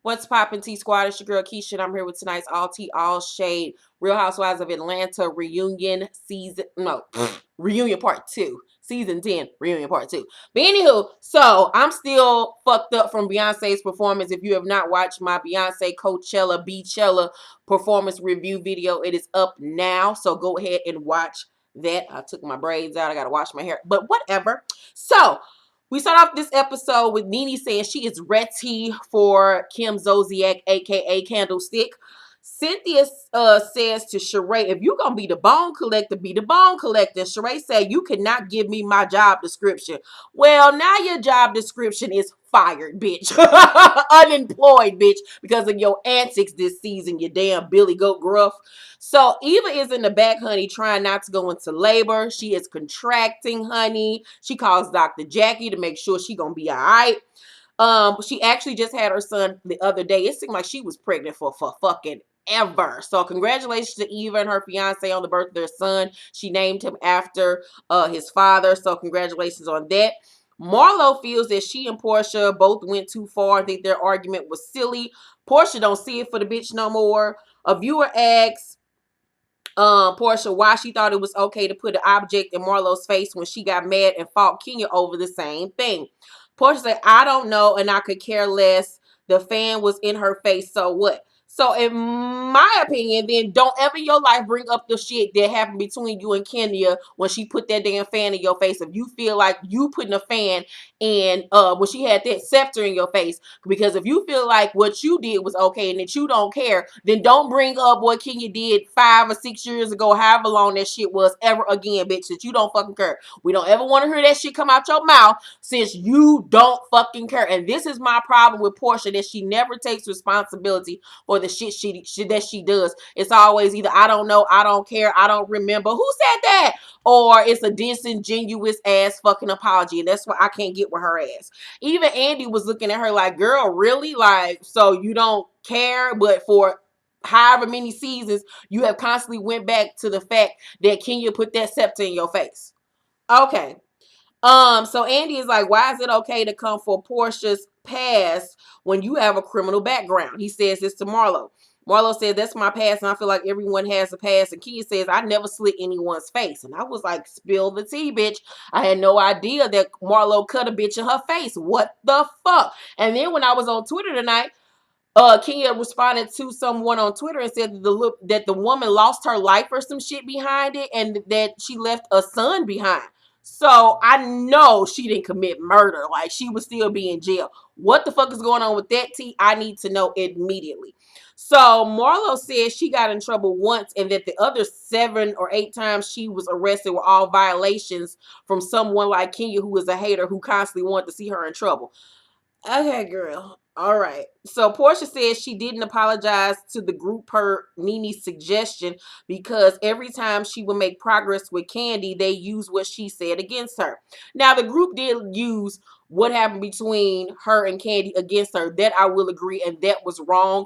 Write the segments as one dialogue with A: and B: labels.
A: What's poppin', T Squad? It's your girl Keisha, and I'm here with tonight's All Tea, All Shade Real Housewives of Atlanta reunion season. No, reunion part 2. Season 10, reunion part 2. But anywho, so I'm still fucked up from Beyonce's performance. If you have not watched my Beyonce Beachella performance review video, it is up now. So go ahead and watch that. I took my braids out. I got to wash my hair. But whatever. So we start off this episode with Nene saying she is ready for Kim Zodiac, aka Candlestick. Cynthia says to Sheree, if you're going to be the bone collector, be the bone collector. Sheree said, you cannot give me my job description. Well, now your job description is fired, bitch. Unemployed, bitch, because of your antics this season, you damn Billy Goat Gruff. So Eva is in the back, honey, trying not to go into labor. She is contracting, honey. She calls Dr. Jackie to make sure she gonna be all right. She actually just had her son the other day. It seemed like she was pregnant for fucking ever. So congratulations to Eva and her fiance on the birth of their son. She named him after his father. So congratulations on that. Marlo feels that she and Portia both went too far. I think their argument was silly. Portia don't see it for the bitch no more. A viewer asks Portia why she thought it was okay to put an object in Marlo's face when she got mad and fought Kenya over the same thing. Portia said, I don't know, and I could care less. The fan was in her face, so what? So in my opinion, then don't ever in your life bring up the shit that happened between you and Kenya when she put that damn fan in your face. If you feel like you putting a fan in when she had that scepter in your face, because if you feel like what you did was okay and that you don't care, then don't bring up what Kenya did 5 or 6 years ago, however long that shit was, ever again, bitch, that you don't fucking care. We don't ever want to hear that shit come out your mouth since you don't fucking care. And this is my problem with Portia, that she never takes responsibility for the shit that she does. It's always either I don't know, I don't care, I don't remember. Who said that? Or it's a disingenuous ass fucking apology. And that's why I can't get with her ass. Even Andy was looking at her like, girl, really? Like, so you don't care? But for however many seasons, you have constantly went back to the fact that Kenya put that scepter in your face. Okay. So Andy is like, why is it okay to come for Portia's past when you have a criminal background? He says this to Marlo. Marlo said, that's my past, and I feel like everyone has a past. And Kia says, I never slit anyone's face. And I was like, spill the tea, bitch. I had no idea that Marlo cut a bitch in her face. What the fuck? And then when I was on Twitter tonight, Kenya responded to someone on Twitter and said that the woman lost her life or some shit behind it, and that she left a son behind. So I know she didn't commit murder. Like, she would still be in jail. What the fuck is going on with that, T? I need to know immediately. So Marlo says she got in trouble once, and that the other 7 or 8 times she was arrested were all violations from someone like Kenya, who is a hater who constantly wanted to see her in trouble. Okay, girl. All right. So Portia says she didn't apologize to the group per Nene's suggestion because every time she would make progress with Candy, they used what she said against her. Now, the group did use what happened between her and Candy against her. That I will agree, and that was wrong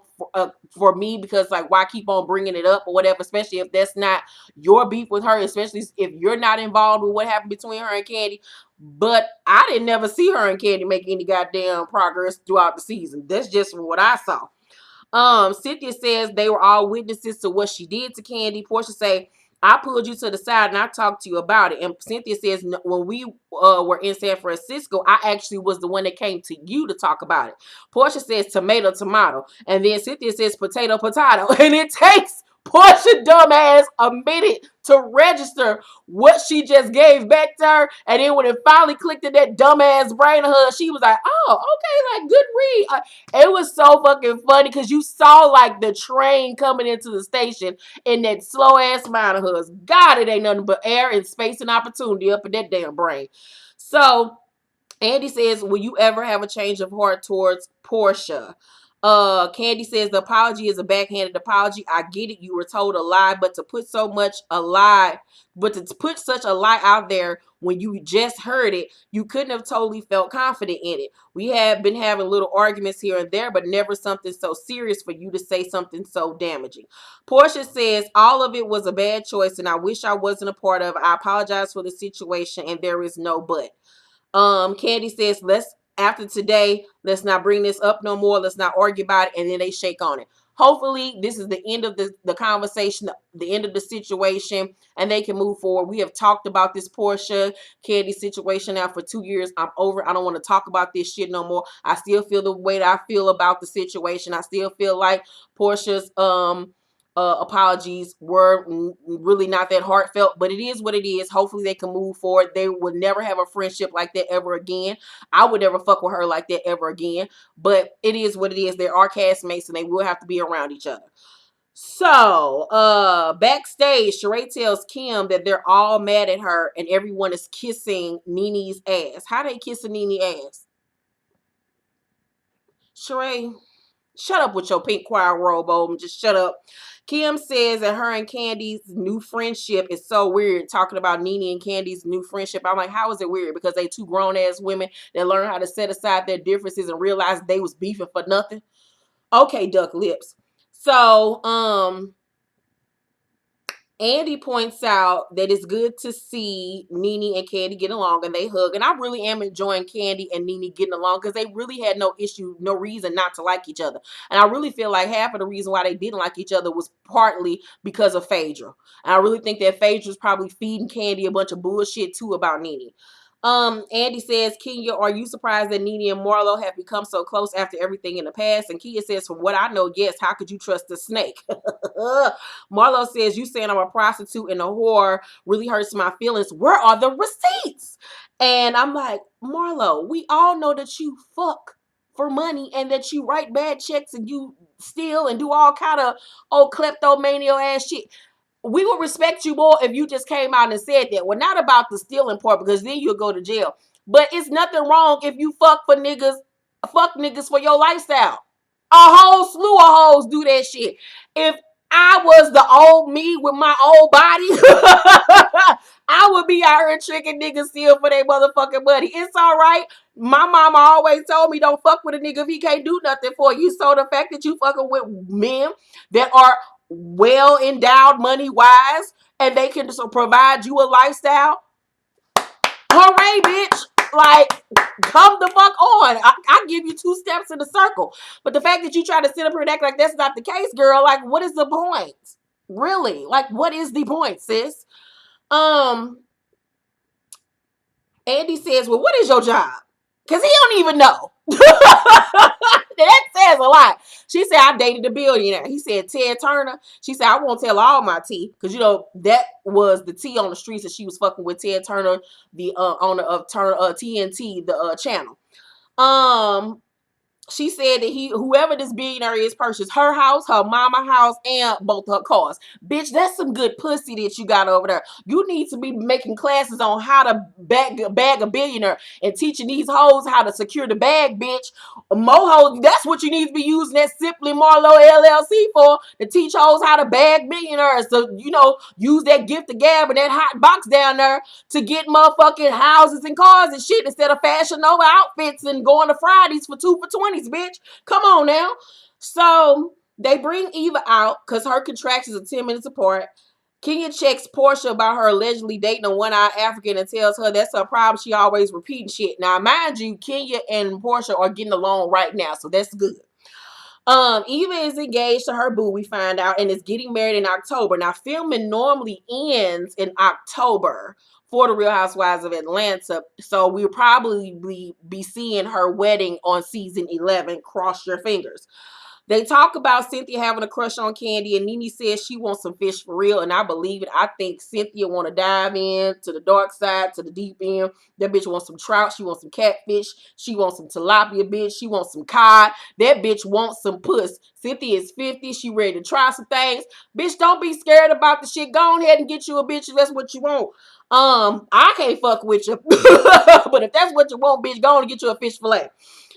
A: for me, because, like, why keep on bringing it up or whatever, especially if that's not your beef with her, especially if you're not involved with what happened between her and Candy. But I didn't never see her and Candy make any goddamn progress throughout the season. That's just from what I saw. Cynthia says they were all witnesses to what she did to Candy. Portia say, I pulled you to the side and I talked to you about it. And Cynthia says, when we were in San Francisco, I actually was the one that came to you to talk about it. Portia says tomato, tomato. And then Cynthia says potato, potato. And it takes Portia dumbass a minute to register what she just gave back to her. And then when it finally clicked in that dumbass brain of hers, she was like, oh, okay, like, good read. It was so fucking funny because you saw, like, the train coming into the station in that slow ass mind of hers. God, it ain't nothing but air and space and opportunity up in that damn brain. So Andy says, will you ever have a change of heart towards Portia? Candy says the apology is a backhanded apology. I get it. You were told a lie, but to put such a lie out there when you just heard it, you couldn't have totally felt confident in it. We have been having little arguments here and there, but never something so serious for you to say something so damaging. Portia says all of it was a bad choice, and I wish I wasn't a part of it. I apologize for the situation, and there is no but. Candy says, after today, let's not bring this up no more. Let's not argue about it. And then they shake on it. Hopefully, this is the end of the conversation, the end of the situation, and they can move forward. We have talked about this Portia Candy situation now for 2 years. I'm over. I don't want to talk about this shit no more. I still feel the way that I feel about the situation. I still feel like Portia's apologies were really not that heartfelt, but it is what it is. Hopefully they can move forward. They would never have a friendship like that ever again. I would never fuck with her like that ever again, but it is what it is. There are castmates and they will have to be around each other. So, backstage, Sheree tells Kim that they're all mad at her and everyone is kissing Nene's ass. How they kissing Nene's ass? Sheree, shut up with your pink choir robe on. Just shut up. Kim says that her and Candy's new friendship is so weird. Talking about Nene and Candy's new friendship. I'm like, how is it weird? Because they two grown-ass women that learn how to set aside their differences and realize they was beefing for nothing. Okay, duck lips. So, Andy points out that it's good to see Nene and Candy get along and they hug. And I really am enjoying Candy and Nene getting along because they really had no issue, no reason not to like each other. And I really feel like half of the reason why they didn't like each other was partly because of Phaedra. And I really think that Phaedra was probably feeding Candy a bunch of bullshit too about Nene. Andy says, Kenya, are you surprised that Nene and Marlo have become so close after everything in the past? And Kenya says, from what I know, yes, how could you trust a snake? Marlo says, you saying I'm a prostitute and a whore really hurts my feelings. Where are the receipts? And I'm like, Marlo, we all know that you fuck for money and that you write bad checks and you steal and do all kind of old kleptomania ass shit. We would respect you more if you just came out and said that. Well, not about the stealing part because then you'll go to jail. But it's nothing wrong if you fuck niggas for your lifestyle. A whole slew of hoes do that shit. If I was the old me with my old body, I would be out here tricking niggas still for their motherfucking money. It's all right. My mama always told me don't fuck with a nigga if he can't do nothing for you. So the fact that you fucking with men that are well endowed money wise and they can just provide you a lifestyle, hooray, bitch. Like, come the fuck on. I give you 2 steps in the circle. But the fact that you try to sit up here and act like that's not the case, girl, like, what is the point? Really? Like, what is the point, sis? Andy says, well, what is your job? Because he don't even know. That says a lot. She said, I dated a billionaire. He said, Ted Turner. She said, I won't tell all my tea. Because, you know, that was the tea on the streets that she was fucking with Ted Turner, the owner of TNT, the channel. She said that whoever this billionaire is, purchased her house, her mama house, and both her cars. Bitch, that's some good pussy that you got over there. You need to be making classes on how to bag a billionaire and teaching these hoes how to secure the bag, bitch. Moho, that's what you need to be using that Simply Marlo LLC for, to teach hoes how to bag millionaires. So, you know, use that gift of gab and that hot box down there to get motherfucking houses and cars and shit instead of Fashion Nova outfits and going to Fridays for 2 for 20s, bitch. Come on now. So they bring Eva out because her contractions are 10 minutes apart. Kenya checks Portia about her allegedly dating a one-eyed African and tells her that's her problem. She always repeating shit. Now, mind you, Kenya and Portia are getting along right now, so that's good. Eva is engaged to her boo, we find out, and is getting married in October. Now, filming normally ends in October for the Real Housewives of Atlanta, so we'll probably be seeing her wedding on season 11. Cross your fingers. They talk about Cynthia having a crush on Candy, and Nene says she wants some fish for real, and I believe it. I think Cynthia want to dive in to the dark side, to the deep end. That bitch wants some trout. She wants some catfish. She wants some tilapia, bitch. She wants some cod. That bitch wants some puss. Cynthia is 50. She ready to try some things. Bitch, don't be scared about the shit. Go ahead and get you a bitch if that's what you want. I can't fuck with you. But if that's what you want, bitch, go on and get you a fish fillet.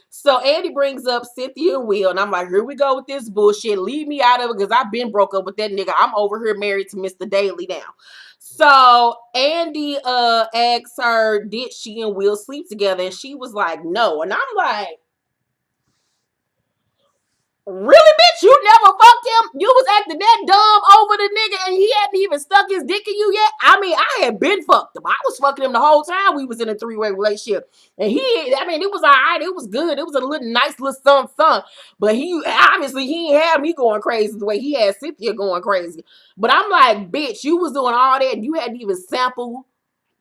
A: So Andy brings up Cynthia and Will, and I'm like, here we go with this bullshit. Leave me out of it because I've been broke up with that nigga. I'm over here married to Mr. Daly now. So Andy asks her, did she and Will sleep together? And she was like, no. And I'm like, really, bitch? You never fucked him? You was acting that dumb over with a nigga and he hadn't even stuck his dick in you yet? I mean, I had been fucked him. I was fucking him the whole time we was in a three-way relationship. And it was all right. It was good. It was a little nice little son. But he ain't had me going crazy the way he had Cynthia going crazy. But I'm like, bitch, you was doing all that and you hadn't even sampled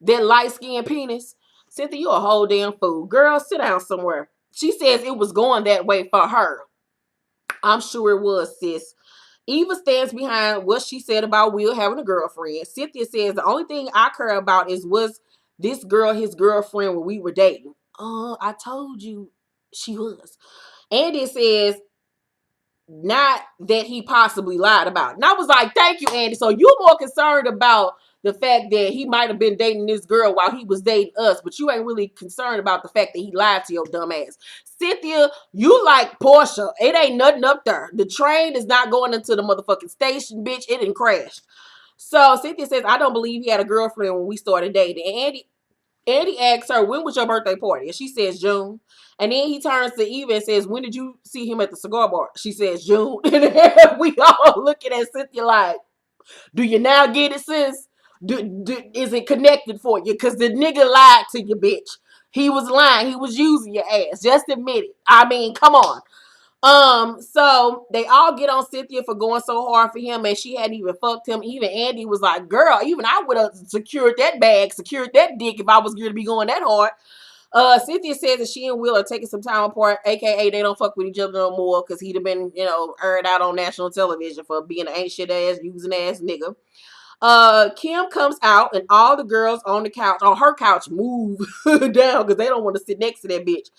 A: that light-skinned penis. Cynthia, you a whole damn fool. Girl, sit down somewhere. She says it was going that way for her. I'm sure it was, sis. Eva stands behind what she said about Will having a girlfriend. Cynthia says the only thing I care about is was this girl his girlfriend when we were dating. I told you she was. Andy says not that he possibly lied about it. And I was like, thank you, Andy. So you're more concerned about the fact that he might have been dating this girl while he was dating us, but you ain't really concerned about the fact that he lied to your dumb ass. Cynthia, you like Portia. It ain't nothing up there. The train is not going into the motherfucking station, bitch. It didn't crash. So Cynthia says, I don't believe he had a girlfriend when we started dating. And Andy asks her, when was your birthday party? And she says, June. And then he turns to Eva and says, when did you see him at the cigar bar? She says, June. And we all looking at Cynthia like, do you now get it, sis? Is it connected for you? Because the nigga lied to you, bitch. He was lying. He was using your ass. Just admit it. I mean, come on. So they all get on Cynthia for going so hard for him, and she hadn't even fucked him. Even Andy was like, girl, even I would have secured that bag, secured that dick if I was going to be going that hard. Cynthia says that she and Will are taking some time apart, aka they don't fuck with each other no more because he'd have been, aired out on national television for being an ain't shit ass, using ass nigga. Kim comes out and all the girls on her couch, move down because they don't want to sit next to that bitch.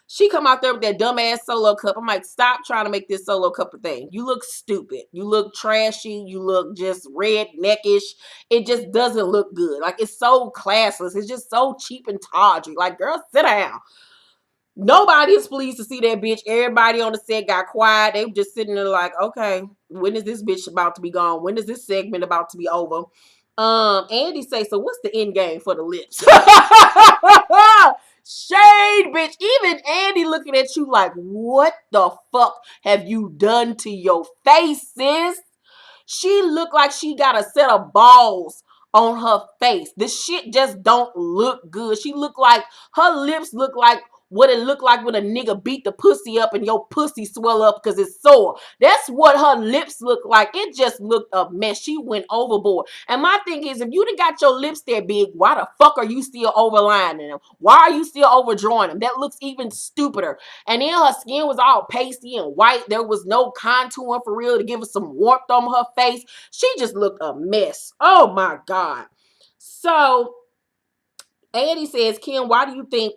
A: She come out there with that dumbass solo cup. I'm like, stop trying to make this solo cup a thing. You look stupid. You look trashy. You look just redneckish. It just doesn't look good. Like, it's so classless. It's just so cheap and tawdry. Like, girl, sit down. Nobody is pleased to see that bitch. Everybody on the set got quiet. They were just sitting there like, okay, when is this bitch about to be gone? When is this segment about to be over? Andy say, so what's the end game for the lips? Shade, bitch. Even Andy looking at you like, what the fuck have you done to your face, sis? She looked like she got a set of balls on her face. This shit just don't look good. She look like, her lips look like what it looked like when a nigga beat the pussy up and your pussy swell up because it's sore. That's what her lips look like. It just looked a mess. She went overboard. And my thing is, if you done got your lips that big, why the fuck are you still overlining them? Why are you still overdrawing them? That looks even stupider. And then her skin was all pasty and white. There was no contouring for real to give her some warmth on her face. She just looked a mess. Oh my God. So Andy says, Kim, why do you think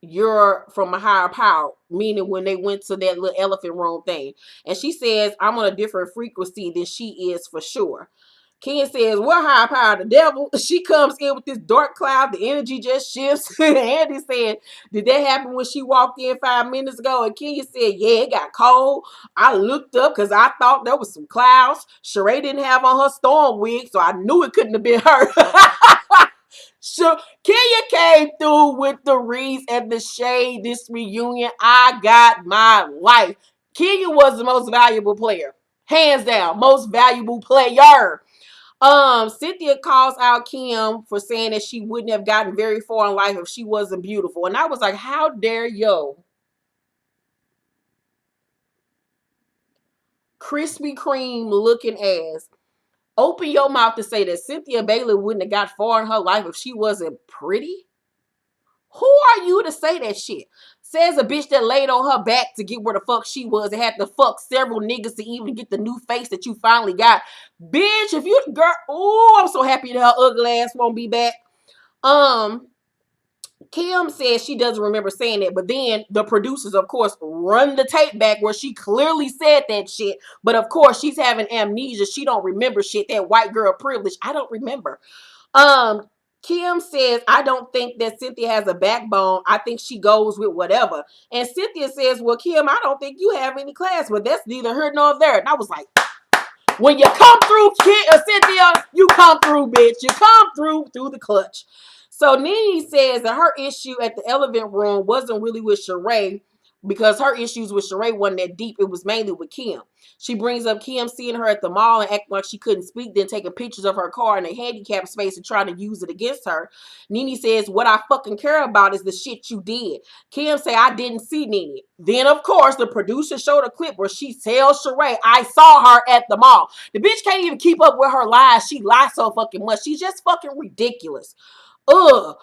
A: you're from a higher power? Meaning when they went to that little elephant room thing. And she says, I'm on a different frequency than she is for sure. Ken says, what higher power? The devil? She comes in with this dark cloud. The energy just shifts. Andy said, did that happen when she walked in 5 minutes ago? And Kenya said, yeah, it got cold. I looked up because I thought there was some clouds. Sheree didn't have on her storm wig, so I knew it couldn't have been her. So Kenya came through with the reads and the shade. This reunion, I got my life. Kenya was the most valuable player. Hands down, most valuable player. Cynthia calls out Kim for saying that she wouldn't have gotten very far in life if she wasn't beautiful. And I was like, how dare yo? Krispy Kreme looking ass. Open your mouth to say that Cynthia Bailey wouldn't have got far in her life if she wasn't pretty? Who are you to say that shit? Says a bitch that laid on her back to get where the fuck she was and had to fuck several niggas to even get the new face that you finally got. Bitch, if you, girl, oh, I'm so happy that her ugly ass won't be back. Kim says she doesn't remember saying that, but then the producers, of course, run the tape back where she clearly said that shit. But of course, she's having amnesia. She don't remember shit. That white girl privilege. I don't remember. Kim says, I don't think that Cynthia has a backbone. I think she goes with whatever. And Cynthia says, well, Kim, I don't think you have any class. But that's neither here nor there. And I was like, when you come through, Cynthia, you come through, bitch. You come through the clutch. So Nene says that her issue at the elephant room wasn't really with Sheree, because her issues with Sheree wasn't that deep. It was mainly with Kim. She brings up Kim seeing her at the mall and acting like she couldn't speak, then taking pictures of her car in a handicap space and trying to use it against her. Nene says, what I fucking care about is the shit you did. Kim say, I didn't see Nene. Then, of course, the producer showed a clip where she tells Sheree, I saw her at the mall. The bitch can't even keep up with her lies. She lies so fucking much. She's just fucking ridiculous. Ugh.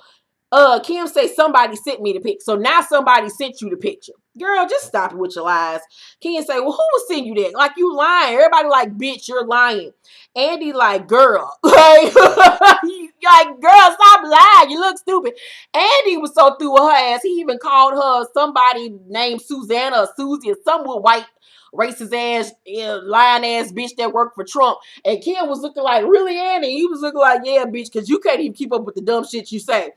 A: Kim say somebody sent me the pic. So now somebody sent you the picture. Girl, just stop it with your lies. Kim say, well, who was sending you that? Like, you lying. Everybody like, bitch, you're lying. Andy like, girl. Like, girl, stop lying. You look stupid. Andy was so through with her ass. He even called her somebody named Susanna or Susie or some white racist ass, lying ass bitch that worked for Trump. And Kim was looking like, really, Andy? He was looking like, yeah, bitch, because you can't even keep up with the dumb shit you say.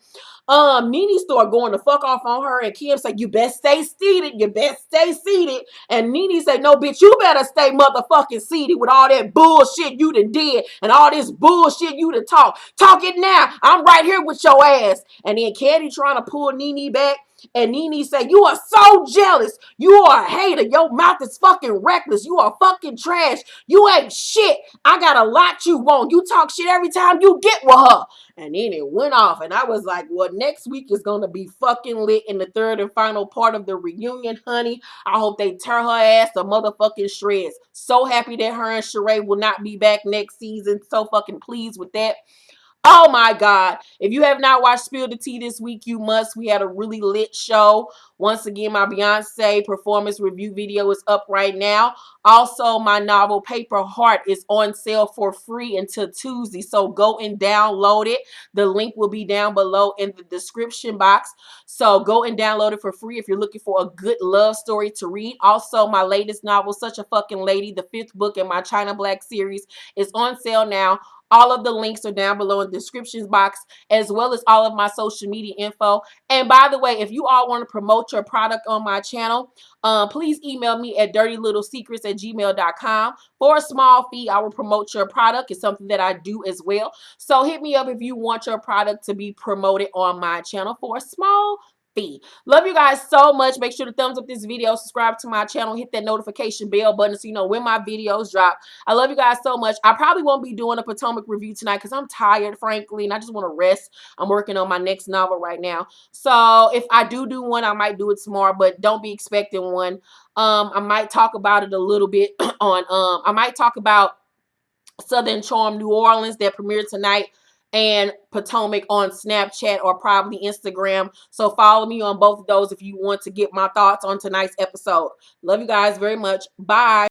A: Nene started going to fuck off on her, and Kim said, you best stay seated. You best stay seated. And Nene said, no, bitch, you better stay motherfucking seated with all that bullshit you done did and all this bullshit you done talk. Talk it now. I'm right here with your ass. And then Candy trying to pull Nene back. And Nene said, you are so jealous. You are a hater. Your mouth is fucking reckless. You are fucking trash. You ain't shit. I got a lot you want. You talk shit every time you get with her. And then it went off. And I was like, well, next week is going to be fucking lit in the third and final part of the reunion, honey. I hope they tear her ass to motherfucking shreds. So happy that her and Sheree will not be back next season. So fucking pleased with that. Oh my God. If you have not watched Spill the Tea this week, you must. We had a really lit show. Once again, my Beyonce performance review video is up right now. Also, my novel Paper Heart is on sale for free until Tuesday. So go and download it. The link will be down below in the description box. So go and download it for free if you're looking for a good love story to read. Also, my latest novel, Such a Fucking Lady, the 5th book in my China Black series, is on sale now. All of the links are down below in the description box, as well as all of my social media info. And by the way, if you all want to promote your product on my channel, please email me at dirtylittlesecrets@gmail.com. For a small fee, I will promote your product. It's something that I do as well. So hit me up if you want your product to be promoted on my channel for a small fee. Love you guys so much. Make sure to thumbs up this video, subscribe to my channel, hit that notification bell button so you know when my videos drop. I love you guys so much. I probably won't be doing a Potomac review tonight because I'm tired, frankly, and I just want to rest. I'm working on my next novel right now. So if I do one, I might do it tomorrow, but don't be expecting one. I might talk about it a little bit on, I might talk about Southern Charm New Orleans that premiered tonight, and Potomac on Snapchat or probably Instagram. So follow me on both of those if you want to get my thoughts on tonight's episode. Love you guys very much. Bye.